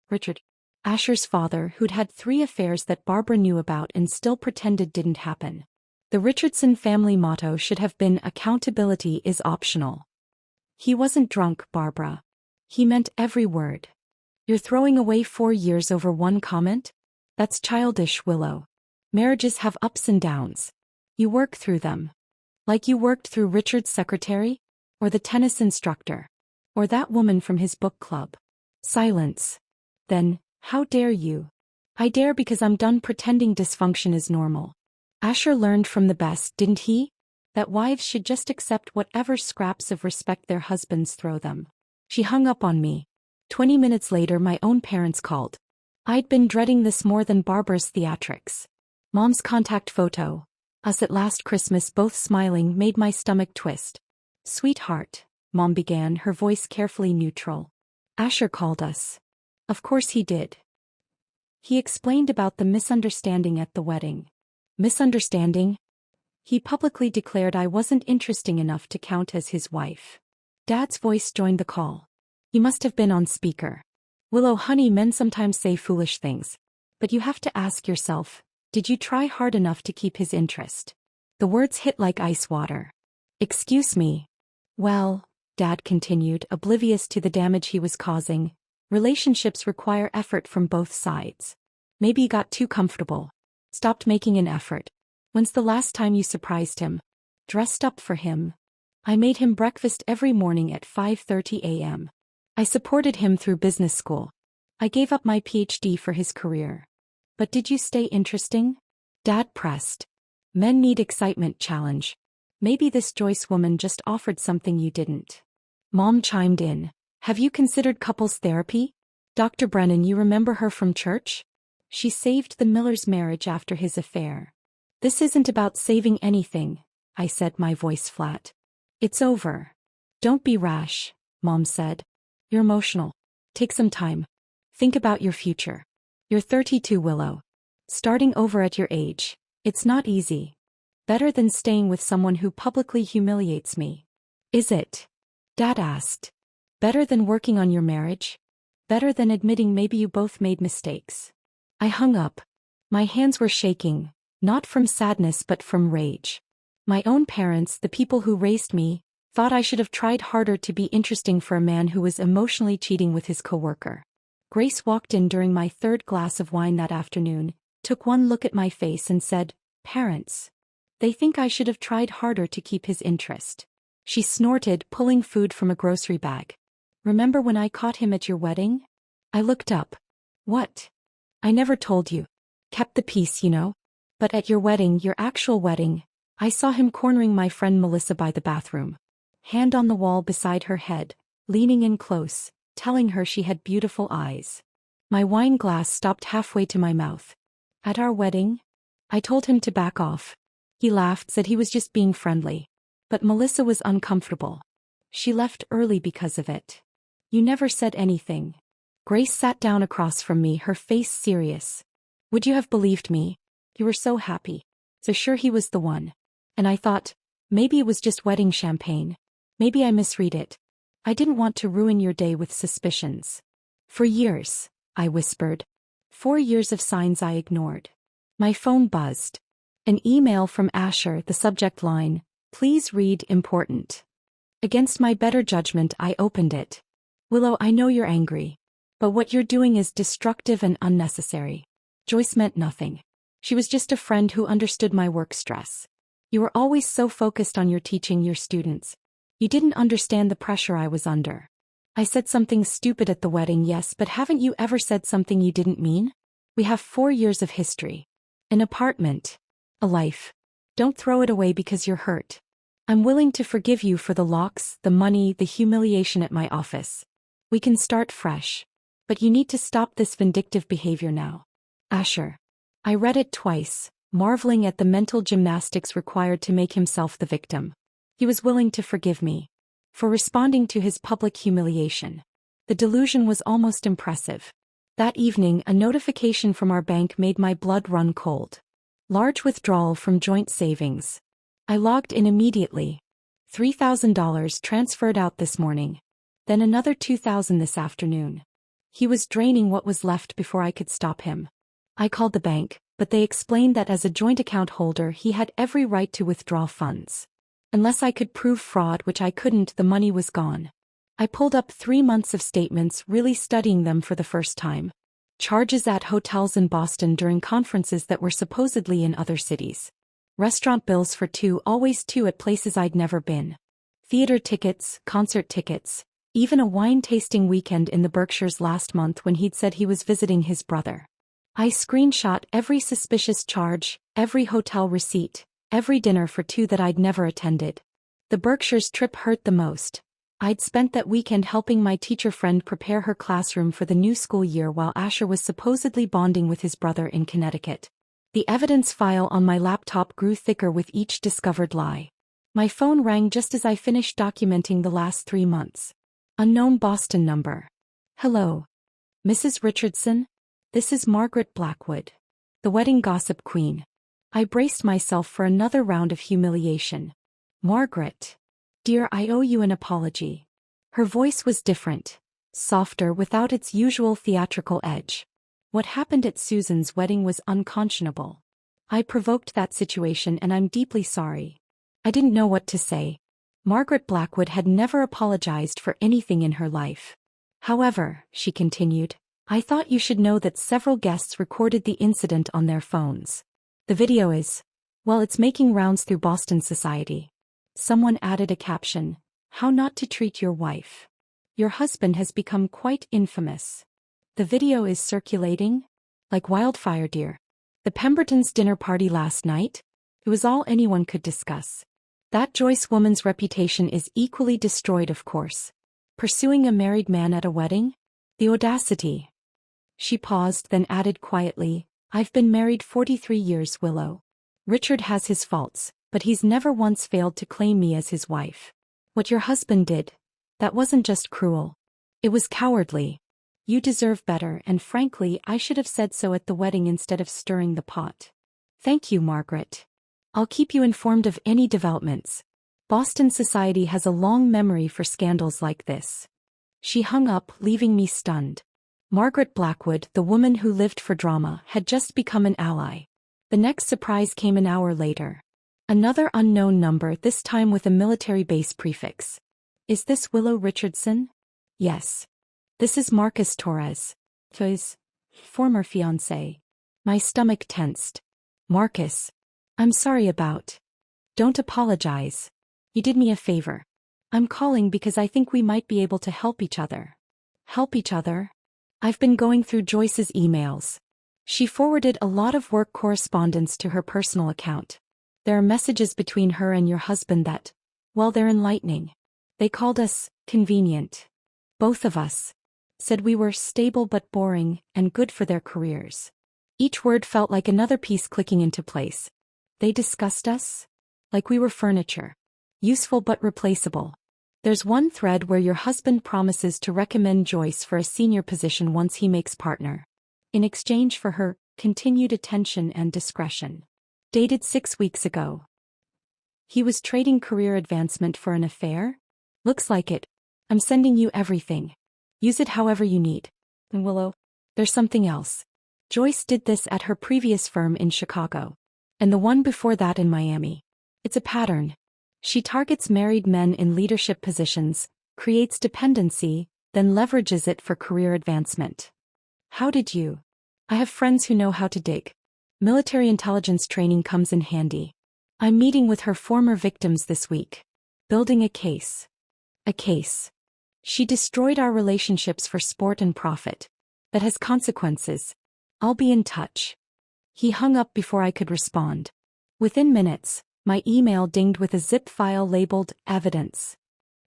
Richard. Asher's father, who'd had 3 affairs that Barbara knew about and still pretended didn't happen. The Richardson family motto should have been accountability is optional. He wasn't drunk, Barbara. He meant every word. You're throwing away 4 years over one comment? That's childish, Willow. Marriages have ups and downs. You work through them. Like you worked through Richard's secretary? Or the tennis instructor? Or that woman from his book club? Silence. Then, how dare you? I dare because I'm done pretending dysfunction is normal. Asher learned from the best, didn't he? That wives should just accept whatever scraps of respect their husbands throw them. She hung up on me. 20 minutes later, my own parents called. I'd been dreading this more than Barbara's theatrics. Mom's contact photo. Us at last Christmas both smiling made my stomach twist. Sweetheart, Mom began, her voice carefully neutral. Asher called us. Of course he did. He explained about the misunderstanding at the wedding. Misunderstanding? He publicly declared I wasn't interesting enough to count as his wife. Dad's voice joined the call. He must have been on speaker. Willow, honey, men sometimes say foolish things. But you have to ask yourself, did you try hard enough to keep his interest? The words hit like ice water. Excuse me. Well, Dad continued, oblivious to the damage he was causing, relationships require effort from both sides. Maybe you got too comfortable. Stopped making an effort. When's the last time you surprised him? Dressed up for him? I made him breakfast every morning at 5:30 a.m. I supported him through business school. I gave up my PhD for his career. But did you stay interesting? Dad pressed. Men need excitement, challenge. Maybe this Joyce woman just offered something you didn't. Mom chimed in. Have you considered couples therapy? Dr. Brennan, you remember her from church? She saved the Miller's marriage after his affair. This isn't about saving anything, I said, my voice flat. It's over. Don't be rash, Mom said. You're emotional. Take some time. Think about your future. You're 32, Willow. Starting over at your age, it's not easy. Better than staying with someone who publicly humiliates me. Is it? Dad asked. Better than working on your marriage? Better than admitting maybe you both made mistakes? I hung up. My hands were shaking, not from sadness but from rage. My own parents, the people who raised me, thought I should have tried harder to be interesting for a man who was emotionally cheating with his coworker. Grace walked in during my 3rd glass of wine that afternoon, took one look at my face and said, Parents. They think I should have tried harder to keep his interest. She snorted, pulling food from a grocery bag. Remember when I caught him at your wedding? I looked up. What? I never told you. Kept the peace, you know. But at your wedding, your actual wedding, I saw him cornering my friend Melissa by the bathroom. Hand on the wall beside her head, leaning in close, telling her she had beautiful eyes. My wine glass stopped halfway to my mouth. At our wedding? I told him to back off. He laughed, said he was just being friendly. But Melissa was uncomfortable. She left early because of it. You never said anything. Grace sat down across from me, her face serious. Would you have believed me? You were so happy. So sure he was the one. And I thought, maybe it was just wedding champagne. Maybe I misread it. I didn't want to ruin your day with suspicions. For years, I whispered. 4 years of signs I ignored. My phone buzzed. An email from Asher, the subject line, please read important. Against my better judgment, I opened it. Willow, I know you're angry. But what you're doing is destructive and unnecessary. Joyce meant nothing. She was just a friend who understood my work stress. You were always so focused on your teaching your students. You didn't understand the pressure I was under. I said something stupid at the wedding, yes, but haven't you ever said something you didn't mean? We have 4 years of history. An apartment. A life. Don't throw it away because you're hurt. I'm willing to forgive you for the locks, the money, the humiliation at my office. We can start fresh. But you need to stop this vindictive behavior now. Asher. I read it twice, marveling at the mental gymnastics required to make himself the victim. He was willing to forgive me for responding to his public humiliation. The delusion was almost impressive. That evening, a notification from our bank made my blood run cold. Large withdrawal from joint savings. I logged in immediately. $3,000 transferred out this morning. Then another $2,000 this afternoon. He was draining what was left before I could stop him. I called the bank, but they explained that as a joint account holder he had every right to withdraw funds. Unless I could prove fraud, which I couldn't, the money was gone. I pulled up 3 months of statements, really studying them for the first time. Charges at hotels in Boston during conferences that were supposedly in other cities. Restaurant bills for 2, always 2 at places I'd never been. Theater tickets, concert tickets, even a wine tasting weekend in the Berkshires last month when he'd said he was visiting his brother. I screenshot every suspicious charge, every hotel receipt, every dinner for 2 that I'd never attended. The Berkshires trip hurt the most. I'd spent that weekend helping my teacher friend prepare her classroom for the new school year while Asher was supposedly bonding with his brother in Connecticut. The evidence file on my laptop grew thicker with each discovered lie. My phone rang just as I finished documenting the last 3 months. Unknown Boston number. Hello. Mrs. Richardson? This is Margaret Blackwood, the wedding gossip queen. I braced myself for another round of humiliation. Margaret. Dear, I owe you an apology. Her voice was different, softer, without its usual theatrical edge. What happened at Susan's wedding was unconscionable. I provoked that situation and I'm deeply sorry. I didn't know what to say. Margaret Blackwood had never apologized for anything in her life. However, she continued, I thought you should know that several guests recorded the incident on their phones. The video is, well, it's making rounds through Boston society. Someone added a caption, how not to treat your wife. Your husband has become quite infamous. The video is circulating like wildfire, dear. The Pembertons' dinner party last night? It was all anyone could discuss. That Joyce woman's reputation is equally destroyed, of course. Pursuing a married man at a wedding? The audacity. She paused, then added quietly, I've been married 43 years, Willow. Richard has his faults, but he's never once failed to claim me as his wife. What your husband did, that wasn't just cruel. It was cowardly. You deserve better, and frankly, I should have said so at the wedding instead of stirring the pot. Thank you, Margaret. I'll keep you informed of any developments. Boston society has a long memory for scandals like this. She hung up, leaving me stunned. Margaret Blackwood, the woman who lived for drama, had just become an ally. The next surprise came an hour later. Another unknown number, this time with a military base prefix. Is this Willow Richardson? Yes. This is Marcus Torres, his former fiancé. My stomach tensed. Marcus. I'm sorry about. Don't apologize. You did me a favor. I'm calling because I think we might be able to help each other. Help each other? I've been going through Joyce's emails. She forwarded a lot of work correspondence to her personal account. There are messages between her and your husband that, well, they're enlightening. They called us convenient. Both of us. Said we were stable but boring and good for their careers. Each word felt like another piece clicking into place. They discussed us like we were furniture. Useful but replaceable. There's one thread where your husband promises to recommend Joyce for a senior position once he makes partner. In exchange for her continued attention and discretion. Dated 6 weeks ago. He was trading career advancement for an affair? Looks like it. I'm sending you everything. Use it however you need. And Willow, there's something else. Joyce did this at her previous firm in Chicago. And the one before that in Miami. It's a pattern. She targets married men in leadership positions, creates dependency, then leverages it for career advancement. How did you? I have friends who know how to dig. Military intelligence training comes in handy. I'm meeting with her former victims this week. Building a case. A case. She destroyed our relationships for sport and profit. That has consequences. I'll be in touch. He hung up before I could respond. Within minutes, my email dinged with a zip file labeled evidence.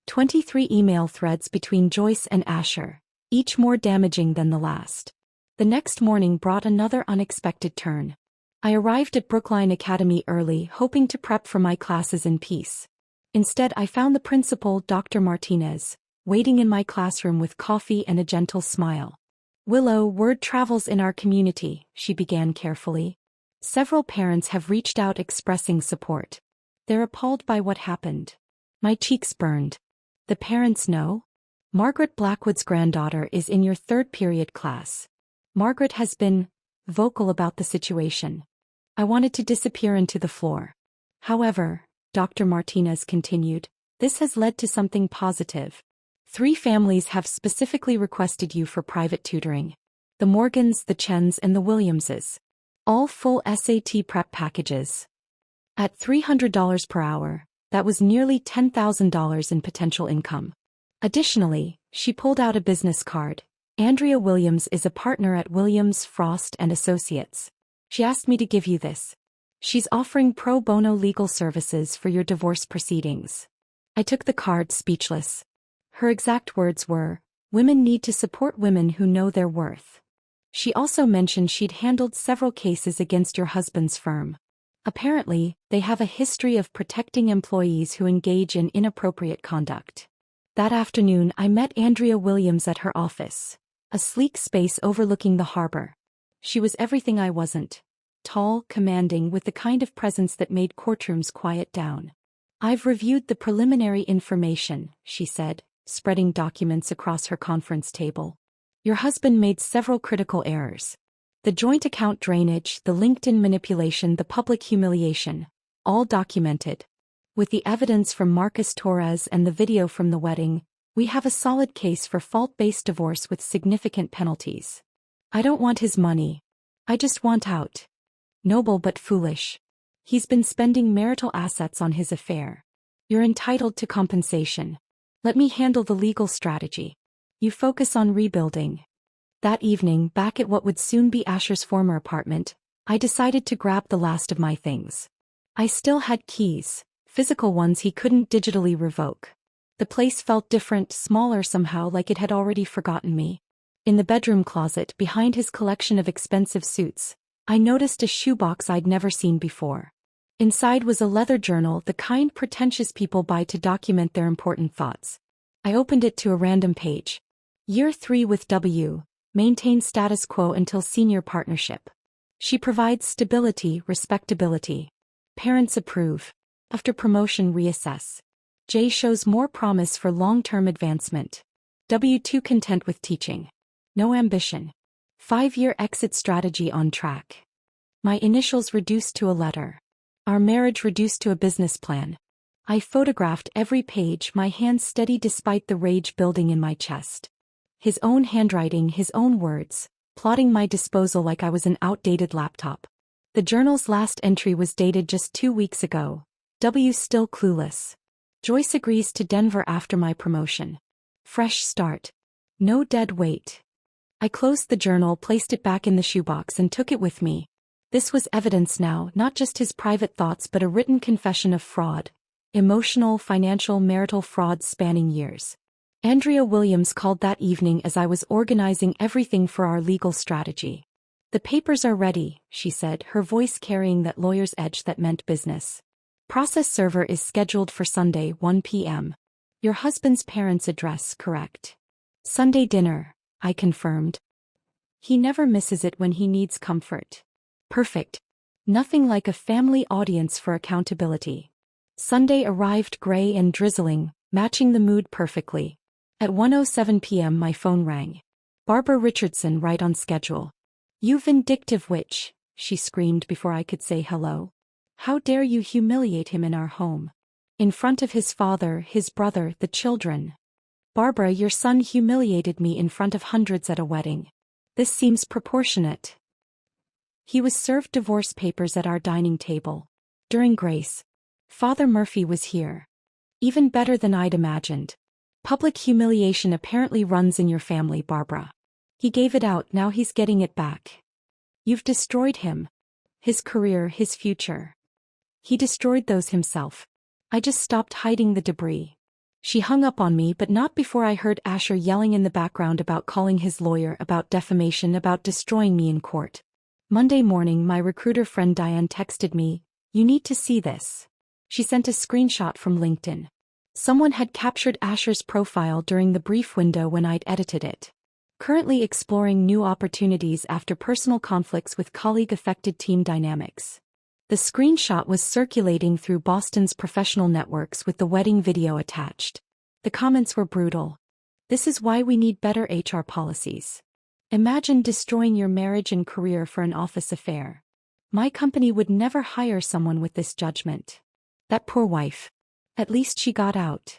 23 email threads between Joyce and Asher, each more damaging than the last. The next morning brought another unexpected turn. I arrived at Brookline Academy early, hoping to prep for my classes in peace. Instead, I found the principal, Dr. Martinez, waiting in my classroom with coffee and a gentle smile. Willow, word travels in our community, she began carefully. Several parents have reached out expressing support. They're appalled by what happened. My cheeks burned. The parents know? Margaret Blackwood's granddaughter is in your third period class. Margaret has been vocal about the situation. I wanted to disappear into the floor. However, Dr. Martinez continued, this has led to something positive. 3 families have specifically requested you for private tutoring. The Morgans, the Chens, and the Williamses. All full SAT prep packages. At $300 per hour, that was nearly $10,000 in potential income. Additionally, she pulled out a business card. Andrea Williams is a partner at Williams, Frost & Associates. She asked me to give you this. She's offering pro bono legal services for your divorce proceedings. I took the card, speechless. Her exact words were, women need to support women who know their worth. She also mentioned she'd handled several cases against your husband's firm. Apparently, they have a history of protecting employees who engage in inappropriate conduct. That afternoon, I met Andrea Williams at her office, a sleek space overlooking the harbor. She was everything I wasn't. Tall, commanding, with the kind of presence that made courtrooms quiet down. I've reviewed the preliminary information, she said, spreading documents across her conference table. Your husband made several critical errors. The joint account drainage, the LinkedIn manipulation, the public humiliation. All documented. With the evidence from Marcus Torres and the video from the wedding, we have a solid case for fault-based divorce with significant penalties. I don't want his money. I just want out. Noble but foolish. He's been spending marital assets on his affair. You're entitled to compensation. Let me handle the legal strategy. You focus on rebuilding. That evening, back at what would soon be Asher's former apartment, I decided to grab the last of my things. I still had keys, physical ones he couldn't digitally revoke. The place felt different, smaller somehow, like it had already forgotten me. In the bedroom closet, behind his collection of expensive suits, I noticed a shoebox I'd never seen before. Inside was a leather journal, the kind pretentious people buy to document their important thoughts. I opened it to a random page. Year 3 with W. Maintain status quo until senior partnership. She provides stability, respectability. Parents approve. After promotion, reassess. J shows more promise for long-term advancement. W2 content with teaching. No ambition. 5-year exit strategy on track. My initials reduced to a letter. Our marriage reduced to a business plan. I photographed every page, my hands steady despite the rage building in my chest. His own handwriting, his own words, plotting my disposal like I was an outdated laptop. The journal's last entry was dated just 2 weeks ago. W still clueless. Joyce agrees to Denver after my promotion. Fresh start. No dead weight. I closed the journal, placed it back in the shoebox, and took it with me. This was evidence now, not just his private thoughts but a written confession of fraud. Emotional, financial, marital fraud spanning years. Andrea Williams called that evening as I was organizing everything for our legal strategy. The papers are ready, she said, her voice carrying that lawyer's edge that meant business. Process server is scheduled for Sunday, 1 p.m. Your husband's parents' address, correct? Sunday dinner, I confirmed. He never misses it when he needs comfort. Perfect. Nothing like a family audience for accountability. Sunday arrived gray and drizzling, matching the mood perfectly. At 1:07 p.m. my phone rang. Barbara Richardson, right on schedule. You vindictive witch, she screamed before I could say hello. How dare you humiliate him in our home? In front of his father, his brother, the children. Barbara, your son humiliated me in front of hundreds at a wedding. This seems proportionate. He was served divorce papers at our dining table. During grace. Father Murphy was here. Even better than I'd imagined. Public humiliation apparently runs in your family, Barbara. He gave it out, now he's getting it back. You've destroyed him. His career, his future. He destroyed those himself. I just stopped hiding the debris. She hung up on me, but not before I heard Asher yelling in the background about calling his lawyer, about defamation, about destroying me in court. Monday morning, my recruiter friend Diane texted me, "You need to see this." She sent a screenshot from LinkedIn. Someone had captured Asher's profile during the brief window when I'd edited it. Currently exploring new opportunities after personal conflicts with colleague affected team dynamics. The screenshot was circulating through Boston's professional networks with the wedding video attached. The comments were brutal. "This is why we need better HR policies. Imagine destroying your marriage and career for an office affair. My company would never hire someone with this judgment. That poor wife. At least she got out."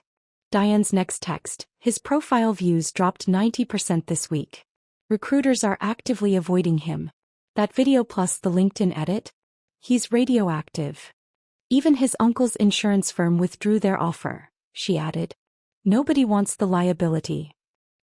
Diane's next text, "His profile views dropped 90% this week. Recruiters are actively avoiding him. That video plus the LinkedIn edit? He's radioactive. Even his uncle's insurance firm withdrew their offer," she added. "Nobody wants the liability."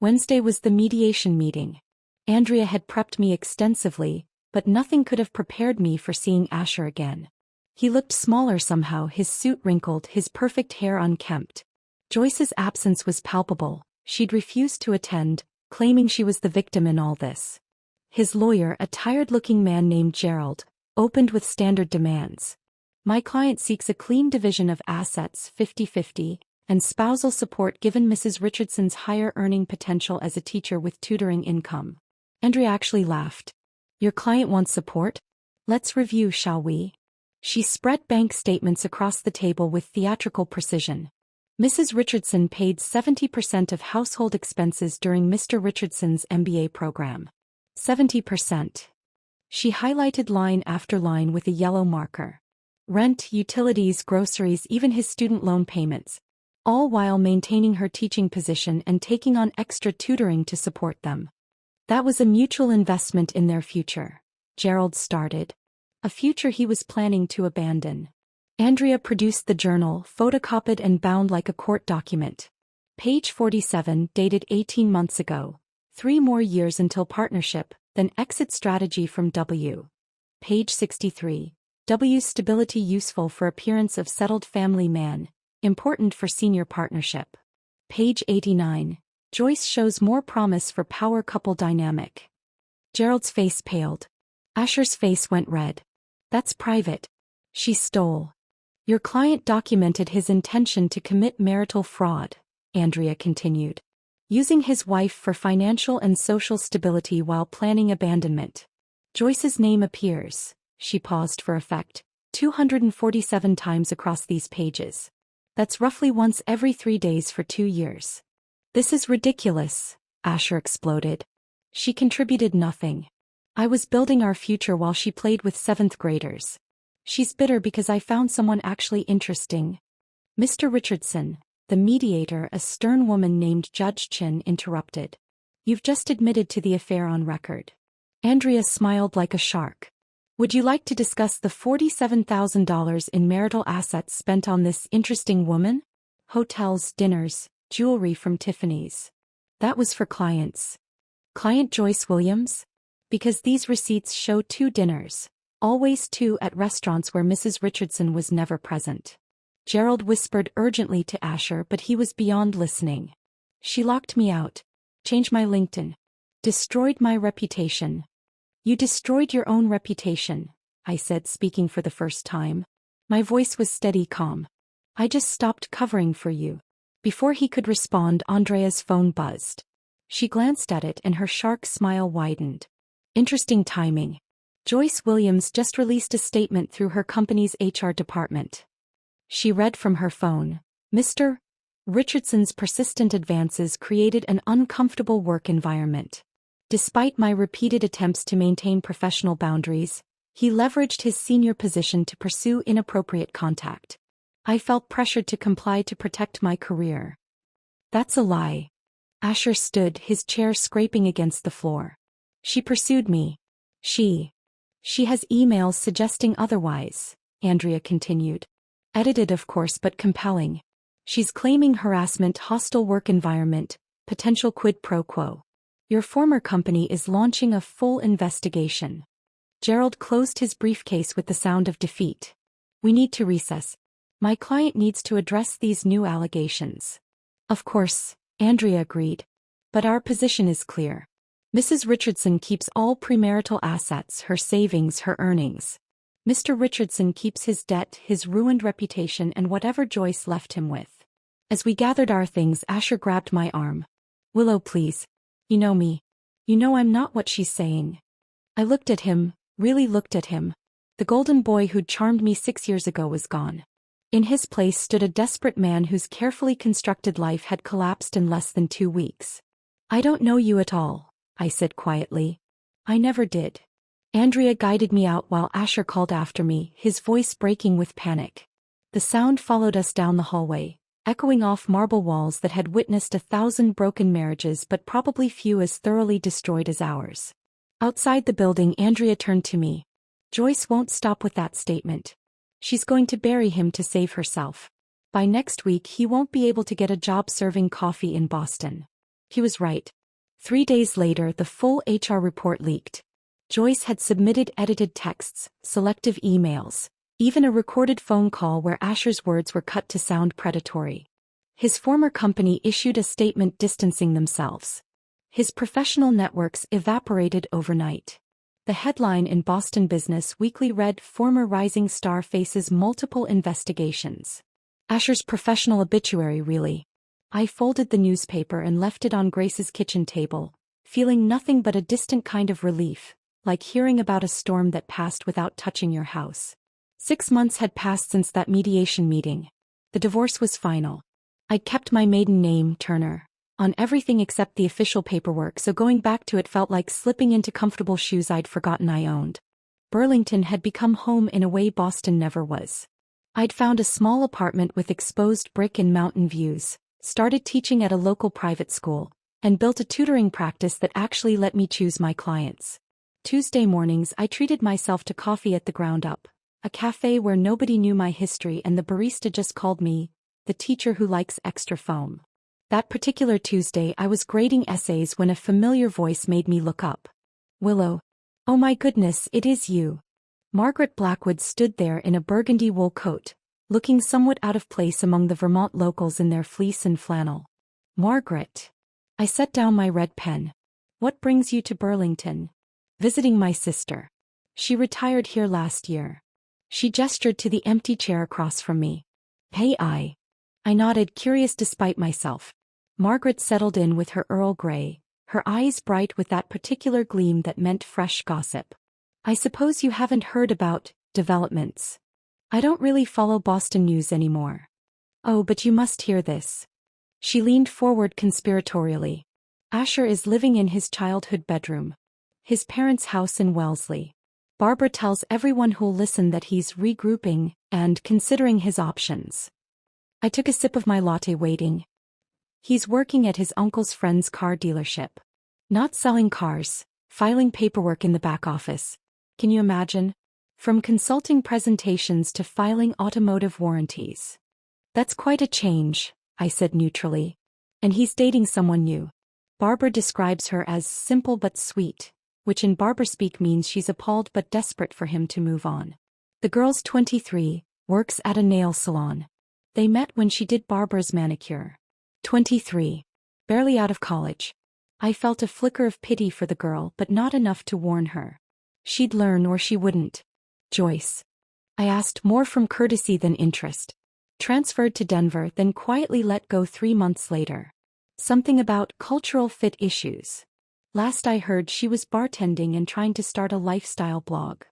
Wednesday was the mediation meeting. Andrea had prepped me extensively, but nothing could have prepared me for seeing Asher again. He looked smaller somehow, his suit wrinkled, his perfect hair unkempt. Joyce's absence was palpable. She'd refused to attend, claiming she was the victim in all this. His lawyer, a tired-looking man named Gerald, opened with standard demands. "My client seeks a clean division of assets 50-50, and spousal support given Mrs. Richardson's higher earning potential as a teacher with tutoring income." Andrea actually laughed. "Your client wants support? Let's review, shall we?" She spread bank statements across the table with theatrical precision. Mrs. Richardson paid 70% of household expenses during Mr. Richardson's MBA program. 70%. She highlighted line after line with a yellow marker. Rent, utilities, groceries, even his student loan payments. All while maintaining her teaching position and taking on extra tutoring to support them. That was a mutual investment in their future. Gerald started. A future he was planning to abandon. Andrea produced the journal, photocopied and bound like a court document. Page 47, dated 18 months ago. 3 more years until partnership, then exit strategy from W. Page 63. W's stability useful for appearance of settled family man, important for senior partnership. Page 89. Joyce shows more promise for power couple dynamic. Gerald's face paled. Asher's face went red. "That's private." She stole. "Your client documented his intention to commit marital fraud," Andrea continued. "Using his wife for financial and social stability while planning abandonment. Joyce's name appears," she paused for effect, 247 times across these pages. That's roughly once every 3 days for 2 years. "This is ridiculous," Asher exploded. "She contributed nothing. I was building our future while she played with 7th graders. She's bitter because I found someone actually interesting." Mr. Richardson, the mediator, a stern woman named Judge Chin, interrupted. "You've just admitted to the affair on record." Andrea smiled like a shark. "Would you like to discuss the $47,000 in marital assets spent on this interesting woman? Hotels, dinners, jewelry from Tiffany's. That was for clients. Client Joyce Williams? Because these receipts show 2 dinners. Always 2 at restaurants where Mrs. Richardson was never present." Gerald whispered urgently to Asher, but he was beyond listening. "She locked me out. Changed my LinkedIn. Destroyed my reputation." "You destroyed your own reputation," I said, speaking for the first time. My voice was steady, calm. "I just stopped covering for you." Before he could respond, Andrea's phone buzzed. She glanced at it and her shark smile widened. Interesting timing. Joyce Williams just released a statement through her company's HR department. She read from her phone, "Mr. Richardson's persistent advances created an uncomfortable work environment. Despite my repeated attempts to maintain professional boundaries, he leveraged his senior position to pursue inappropriate contact. I felt pressured to comply to protect my career." "That's a lie," Asher stood, his chair scraping against the floor. She pursued me. She has emails suggesting otherwise, Andrea continued. Edited of course but compelling. She's claiming harassment, hostile work environment, potential quid pro quo. Your former company is launching a full investigation. Gerald closed his briefcase with the sound of defeat. We need to recess. My client needs to address these new allegations. Of course, Andrea agreed. But our position is clear. Mrs. Richardson keeps all premarital assets, her savings, her earnings. Mr. Richardson keeps his debt, his ruined reputation, and whatever Joyce left him with. As we gathered our things, Asher grabbed my arm. Willow, please. You know me. You know I'm not what she's saying. I looked at him, really looked at him. The golden boy who'd charmed me 6 years ago was gone. In his place stood a desperate man whose carefully constructed life had collapsed in less than 2 weeks. I don't know you at all, I said quietly. I never did. Andrea guided me out while Asher called after me, his voice breaking with panic. The sound followed us down the hallway, echoing off marble walls that had witnessed 1,000 broken marriages but probably few as thoroughly destroyed as ours. Outside the building, Andrea turned to me. Joyce won't stop with that statement. She's going to bury him to save herself. By next week he won't be able to get a job serving coffee in Boston. He was right. 3 days later, the full HR report leaked. Joyce had submitted edited texts, selective emails, even a recorded phone call where Asher's words were cut to sound predatory. His former company issued a statement distancing themselves. His professional networks evaporated overnight. The headline in Boston Business Weekly read, "Former rising star faces multiple investigations." Asher's professional obituary, really. I folded the newspaper and left it on Grace's kitchen table, feeling nothing but a distant kind of relief, like hearing about a storm that passed without touching your house. 6 months had passed since that mediation meeting. The divorce was final. I'd kept my maiden name, Turner, on everything except the official paperwork, so going back to it felt like slipping into comfortable shoes I'd forgotten I owned. Burlington had become home in a way Boston never was. I'd found a small apartment with exposed brick and mountain views, started teaching at a local private school, and built a tutoring practice that actually let me choose my clients. Tuesday mornings I treated myself to coffee at the Ground Up, a cafe where nobody knew my history and the barista just called me the teacher who likes extra foam. That particular Tuesday I was grading essays when a familiar voice made me look up. Willow. Oh my goodness, it is you. Margaret Blackwood stood there in a burgundy wool coat, looking somewhat out of place among the Vermont locals in their fleece and flannel. Margaret. I set down my red pen. What brings you to Burlington? Visiting my sister. She retired here last year. She gestured to the empty chair across from me. Hey, I nodded, curious despite myself. Margaret settled in with her Earl Grey, her eyes bright with that particular gleam that meant fresh gossip. I suppose you haven't heard about developments. I don't really follow Boston news anymore. Oh, but you must hear this. She leaned forward conspiratorially. Asher is living in his childhood bedroom. His parents' house in Wellesley. Barbara tells everyone who'll listen that he's regrouping and considering his options. I took a sip of my latte, waiting. He's working at his uncle's friend's car dealership. Not selling cars, filing paperwork in the back office. Can you imagine? From consulting presentations to filing automotive warranties. That's quite a change, I said neutrally. And he's dating someone new. Barbara describes her as simple but sweet, which in Barbara speak means she's appalled but desperate for him to move on. The girl's 23, works at a nail salon. They met when she did Barbara's manicure. 23. Barely out of college. I felt a flicker of pity for the girl, but not enough to warn her. She'd learn or she wouldn't. Joyce. I asked, more from courtesy than interest. Transferred to Denver, then quietly let go 3 months later. Something about cultural fit issues. Last I heard she was bartending and trying to start a lifestyle blog.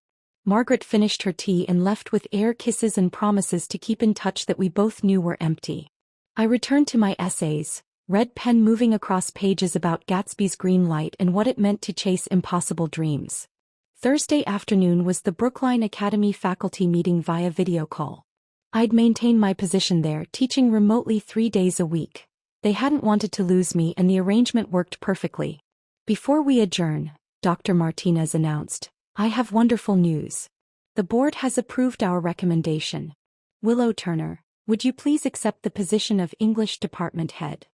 Margaret finished her tea and left with air kisses and promises to keep in touch that we both knew were empty. I returned to my essays, red pen moving across pages about Gatsby's green light and what it meant to chase impossible dreams. Thursday afternoon was the Brookline Academy faculty meeting via video call. I'd maintained my position there, teaching remotely 3 days a week. They hadn't wanted to lose me and the arrangement worked perfectly. Before we adjourn, Dr. Martinez announced, I have wonderful news. The board has approved our recommendation. Willow Turner, would you please accept the position of English department head?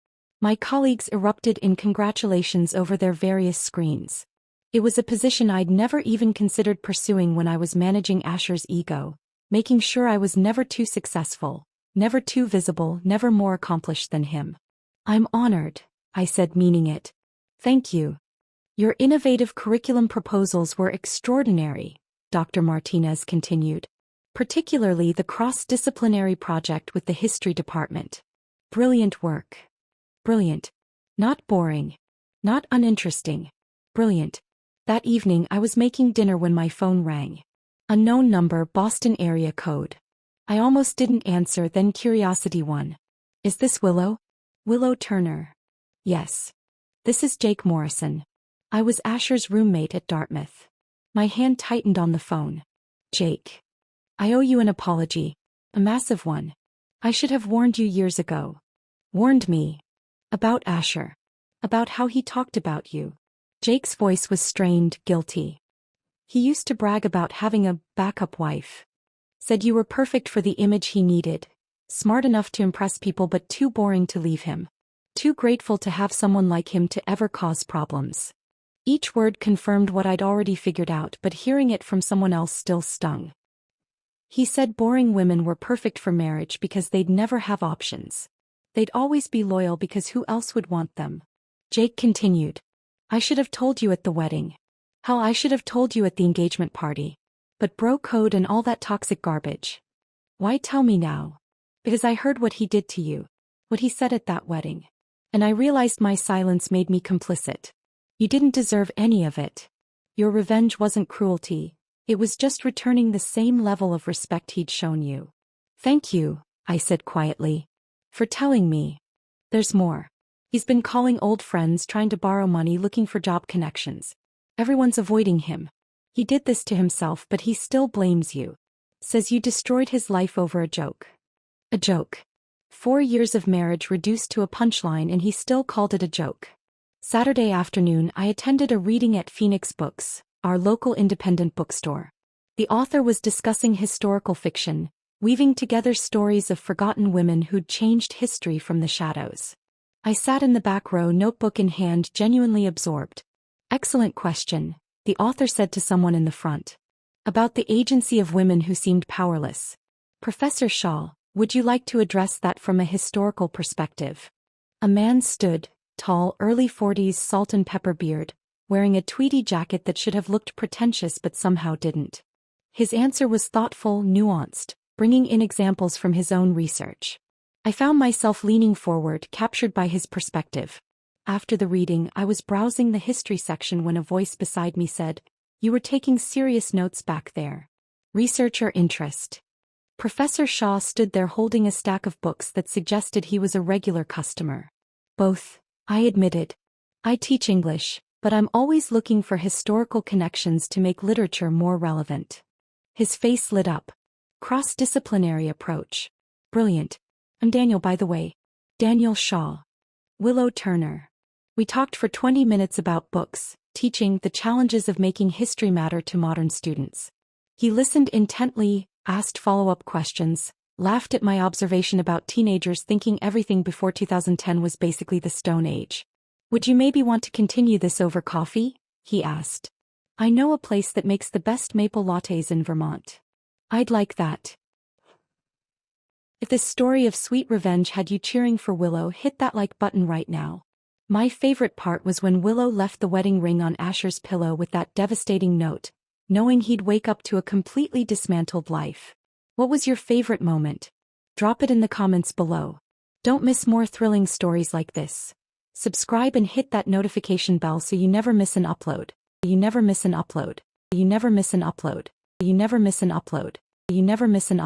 My colleagues erupted in congratulations over their various screens. It was a position I'd never even considered pursuing when I was managing Asher's ego, making sure I was never too successful, never too visible, never more accomplished than him. I'm honored, I said, meaning it. Thank you. Your innovative curriculum proposals were extraordinary, Dr. Martinez continued. Particularly the cross-disciplinary project with the history department. Brilliant work. Brilliant. Not boring. Not uninteresting. Brilliant. That evening I was making dinner when my phone rang. Unknown number, Boston area code. I almost didn't answer, then curiosity won. Is this Willow? Willow Turner. Yes. This is Jake Morrison. I was Asher's roommate at Dartmouth. My hand tightened on the phone. Jake. I owe you an apology. A massive one. I should have warned you years ago. Warned me. About Asher. About how he talked about you. Jake's voice was strained, guilty. He used to brag about having a backup wife. Said you were perfect for the image he needed. Smart enough to impress people but too boring to leave him. Too grateful to have someone like him to ever cause problems. Each word confirmed what I'd already figured out, but hearing it from someone else still stung. He said boring women were perfect for marriage because they'd never have options. They'd always be loyal because who else would want them? Jake continued. I should have told you at the wedding. Hell, I should have told you at the engagement party. But bro code and all that toxic garbage. Why tell me now? Because I heard what he did to you. What he said at that wedding. And I realized my silence made me complicit. You didn't deserve any of it. Your revenge wasn't cruelty. It was just returning the same level of respect he'd shown you. Thank you, I said quietly. For telling me. There's more. He's been calling old friends, trying to borrow money, looking for job connections. Everyone's avoiding him. He did this to himself, but he still blames you. Says you destroyed his life over a joke. A joke. 4 years of marriage reduced to a punchline and he still called it a joke. Saturday afternoon I attended a reading at Phoenix Books, our local independent bookstore. The author was discussing historical fiction, weaving together stories of forgotten women who'd changed history from the shadows. I sat in the back row, notebook in hand, genuinely absorbed. Excellent question, the author said to someone in the front. About the agency of women who seemed powerless. Professor Shaw, would you like to address that from a historical perspective? A man stood, tall, early 40s, salt and pepper beard, wearing a tweedy jacket that should have looked pretentious but somehow didn't. His answer was thoughtful, nuanced, bringing in examples from his own research. I found myself leaning forward, captured by his perspective. After the reading, I was browsing the history section when a voice beside me said, "You were taking serious notes back there. Research or interest?" Professor Shaw stood there holding a stack of books that suggested he was a regular customer. Both, I admitted. I teach English, but I'm always looking for historical connections to make literature more relevant. His face lit up. Cross-disciplinary approach. Brilliant. I'm Daniel, by the way. Daniel Shaw. Willow Turner. We talked for 20 minutes about books, teaching, the challenges of making history matter to modern students. He listened intently, asked follow-up questions, laughed at my observation about teenagers thinking everything before 2010 was basically the Stone Age. Would you maybe want to continue this over coffee? He asked. I know a place that makes the best maple lattes in Vermont. I'd like that. If this story of sweet revenge had you cheering for Willow, hit that like button right now. My favorite part was when Willow left the wedding ring on Asher's pillow with that devastating note, knowing he'd wake up to a completely dismantled life. What was your favorite moment? Drop it in the comments below. Don't miss more thrilling stories like this. Subscribe and hit that notification bell so you never miss an upload. You never miss an upload. You never miss an upload. You never miss an upload. You never miss an upload.